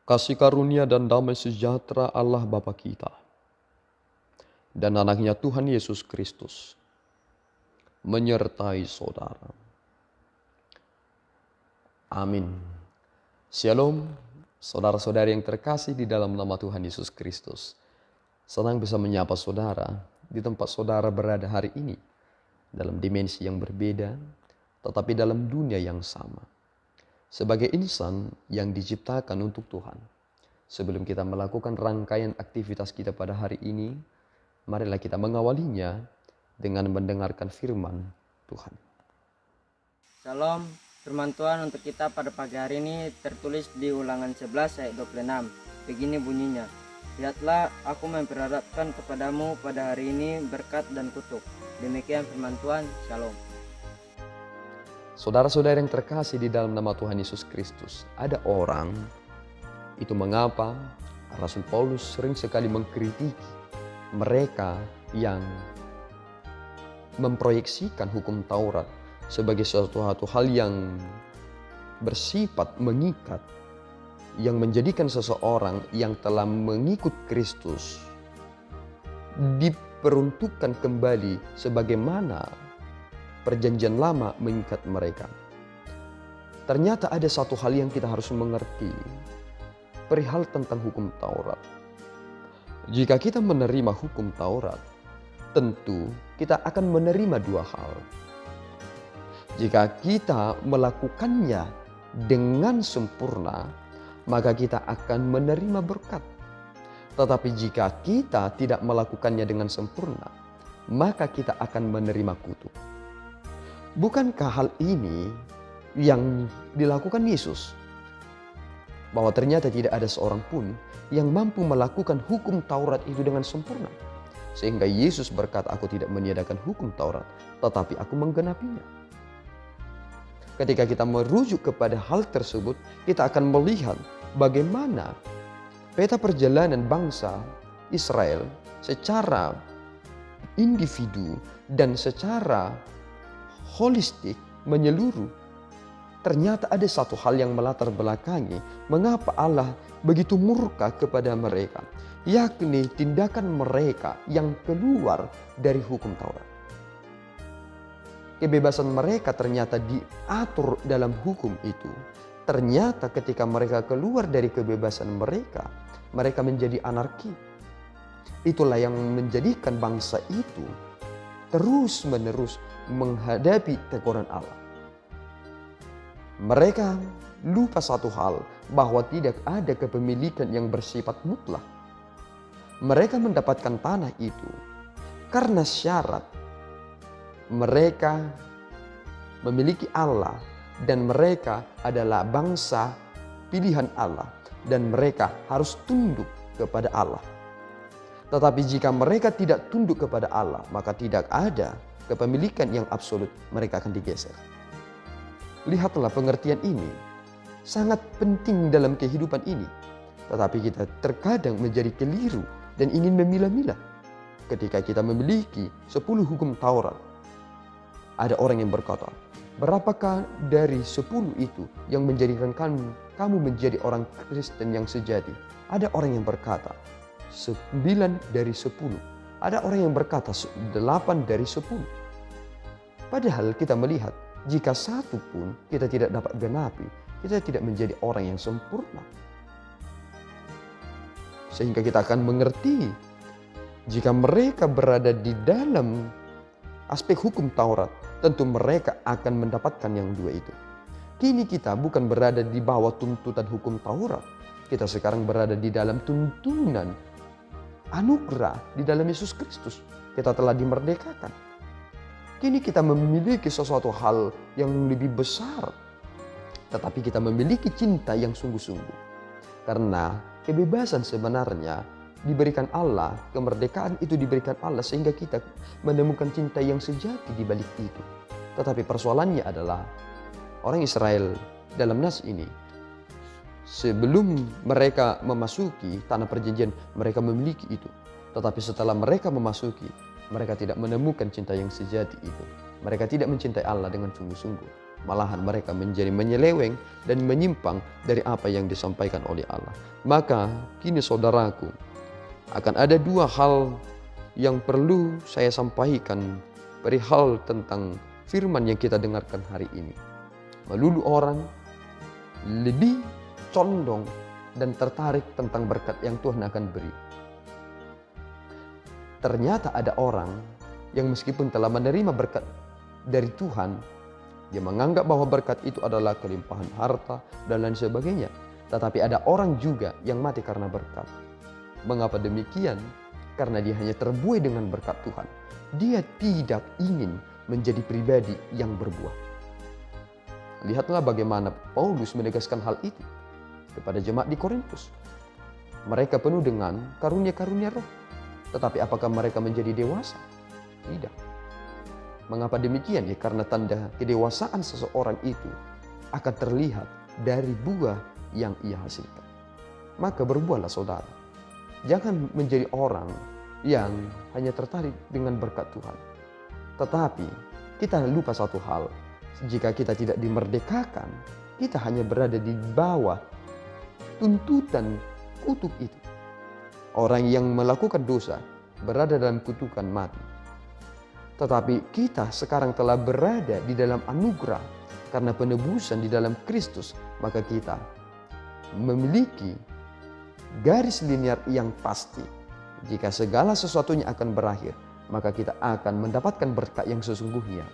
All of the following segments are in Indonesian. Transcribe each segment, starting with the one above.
Kasih karunia dan damai sejahtera Allah Bapa kita dan anaknya Tuhan Yesus Kristus menyertai saudara. Amin. Shalom, saudara-saudari yang terkasih di dalam nama Tuhan Yesus Kristus. Senang bisa menyapa saudara di tempat saudara berada hari ini, dalam dimensi yang berbeda, tetapi dalam dunia yang sama. Sebagai insan yang diciptakan untuk Tuhan. Sebelum kita melakukan rangkaian aktivitas kita pada hari ini, marilah kita mengawalinya dengan mendengarkan firman Tuhan. Shalom, firman Tuhan untuk kita pada pagi hari ini tertulis di Ulangan 11 ayat 26. Begini bunyinya, lihatlah aku memperhadapkan kepadamu pada hari ini berkat dan kutuk. Demikian firman Tuhan, shalom. Saudara-saudara yang terkasih di dalam nama Tuhan Yesus Kristus, ada orang, itu mengapa Rasul Paulus sering sekali mengkritiki mereka yang memproyeksikan hukum Taurat sebagai suatu hal yang bersifat mengikat, yang menjadikan seseorang yang telah mengikut Kristus diperuntukkan kembali sebagaimana Perjanjian Lama mengikat mereka. Ternyata ada satu hal yang kita harus mengerti perihal tentang hukum Taurat. Jika kita menerima hukum Taurat, tentu kita akan menerima dua hal. Jika kita melakukannya dengan sempurna, maka kita akan menerima berkat. Tetapi jika kita tidak melakukannya dengan sempurna, maka kita akan menerima kutuk. Bukankah hal ini yang dilakukan Yesus? Bahwa ternyata tidak ada seorang pun yang mampu melakukan hukum Taurat itu dengan sempurna. Sehingga Yesus berkata, aku tidak meniadakan hukum Taurat, tetapi aku menggenapinya. Ketika kita merujuk kepada hal tersebut, kita akan melihat bagaimana peta perjalanan bangsa Israel secara individu dan secara holistik menyeluruh. Ternyata ada satu hal yang melatar belakangi mengapa Allah begitu murka kepada mereka, yakni tindakan mereka yang keluar dari hukum Taurat. Kebebasan mereka ternyata diatur dalam hukum itu. Ternyata ketika mereka keluar dari kebebasan mereka, mereka menjadi anarki. Itulah yang menjadikan bangsa itu terus-menerus menghadapi teguran Allah. Mereka lupa satu hal, bahwa tidak ada kepemilikan yang bersifat mutlak. Mereka mendapatkan tanah itu karena syarat mereka memiliki Allah dan mereka adalah bangsa pilihan Allah dan mereka harus tunduk kepada Allah. Tetapi jika mereka tidak tunduk kepada Allah, maka tidak ada kepemilikan yang absolut, mereka akan digeser. Lihatlah pengertian ini sangat penting dalam kehidupan ini. Tetapi kita terkadang menjadi keliru dan ingin memilah-milah. Ketika kita memiliki 10 hukum Taurat, ada orang yang berkata, berapakah dari 10 itu yang menjadikan kamu menjadi orang Kristen yang sejati? Ada orang yang berkata 9 dari 10. Ada orang yang berkata 8 dari 10. Padahal kita melihat jika satu pun kita tidak dapat genapi, kita tidak menjadi orang yang sempurna. Sehingga kita akan mengerti jika mereka berada di dalam aspek hukum Taurat, tentu mereka akan mendapatkan yang dua itu. Kini kita bukan berada di bawah tuntutan hukum Taurat. Kita sekarang berada di dalam tuntunan anugerah di dalam Yesus Kristus. Kita telah dimerdekakan. Kini kita memiliki sesuatu hal yang lebih besar. Tetapi kita memiliki cinta yang sungguh-sungguh. Karena kebebasan sebenarnya diberikan Allah, kemerdekaan itu diberikan Allah sehingga kita menemukan cinta yang sejati di balik itu. Tetapi persoalannya adalah orang Israel dalam nas ini, sebelum mereka memasuki tanah perjanjian, mereka memiliki itu. Tetapi setelah mereka memasuki, mereka tidak menemukan cinta yang sejati itu. Mereka tidak mencintai Allah dengan sungguh-sungguh. Malahan mereka menjadi menyeleweng dan menyimpang dari apa yang disampaikan oleh Allah. Maka kini saudaraku, akan ada dua hal yang perlu saya sampaikan perihal tentang firman yang kita dengarkan hari ini. Melulu orang lebih condong dan tertarik tentang berkat yang Tuhan akan beri. Ternyata ada orang yang meskipun telah menerima berkat dari Tuhan, dia menganggap bahwa berkat itu adalah kelimpahan harta dan lain sebagainya. Tetapi ada orang juga yang mati karena berkat. Mengapa demikian? Karena dia hanya terbuai dengan berkat Tuhan. Dia tidak ingin menjadi pribadi yang berbuah. Lihatlah bagaimana Paulus menegaskan hal itu kepada jemaat di Korintus. Mereka penuh dengan karunia-karunia roh. Tetapi apakah mereka menjadi dewasa? Tidak. Mengapa demikian? Ya karena tanda kedewasaan seseorang itu akan terlihat dari buah yang ia hasilkan. Maka berbuahlah saudara. Jangan menjadi orang yang hanya tertarik dengan berkat Tuhan. Tetapi kita lupa satu hal. Jika kita tidak dimerdekakan, kita hanya berada di bawah tuntutan kutuk itu. Orang yang melakukan dosa berada dalam kutukan mati. Tetapi kita sekarang telah berada di dalam anugerah karena penebusan di dalam Kristus. Maka kita memiliki garis linear yang pasti. Jika segala sesuatunya akan berakhir, maka kita akan mendapatkan berkat yang sesungguhnya,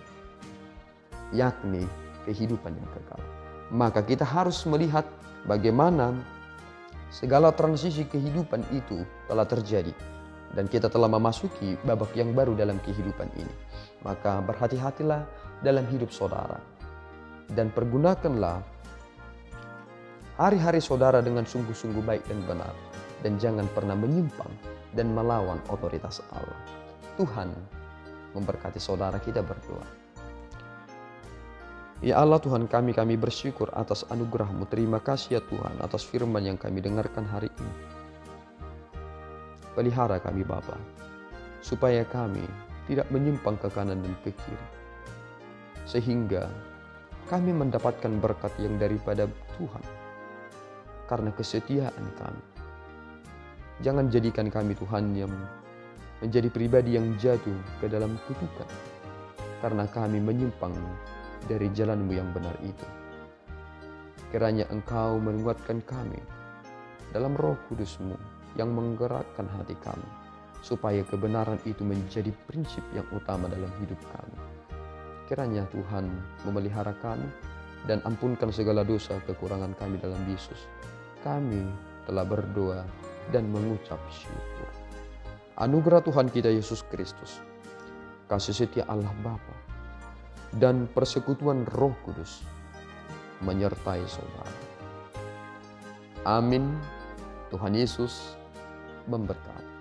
yakni kehidupan yang kekal. Maka kita harus melihat bagaimana segala transisi kehidupan itu telah terjadi. Dan kita telah memasuki babak yang baru dalam kehidupan ini. Maka berhati-hatilah dalam hidup saudara. Dan pergunakanlah hari-hari saudara dengan sungguh-sungguh baik dan benar. Dan jangan pernah menyimpang dan melawan otoritas Allah. Tuhan memberkati saudara, kita berdoa. Ya Allah Tuhan kami bersyukur atas anugerah-Mu. Terima kasih ya Tuhan atas firman yang kami dengarkan hari ini. Pelihara kami Bapa, supaya kami tidak menyimpang ke kanan dan ke kiri. Sehingga kami mendapatkan berkat yang daripada Tuhan. Karena kesetiaan kami. Jangan jadikan kami Tuhan yang menjadi pribadi yang jatuh ke dalam kutukan. Karena kami menyimpang dari jalan-Mu yang benar itu. Kiranya Engkau menguatkan kami dalam Roh Kudus-Mu yang menggerakkan hati kami, supaya kebenaran itu menjadi prinsip yang utama dalam hidup kami. Kiranya Tuhan memelihara kami dan ampunkan segala dosa kekurangan kami dalam Yesus. Kami telah berdoa dan mengucap syukur. Anugerah Tuhan kita Yesus Kristus, kasih setia Allah Bapa, dan persekutuan Roh Kudus menyertai saudara. Amin. Tuhan Yesus memberkati.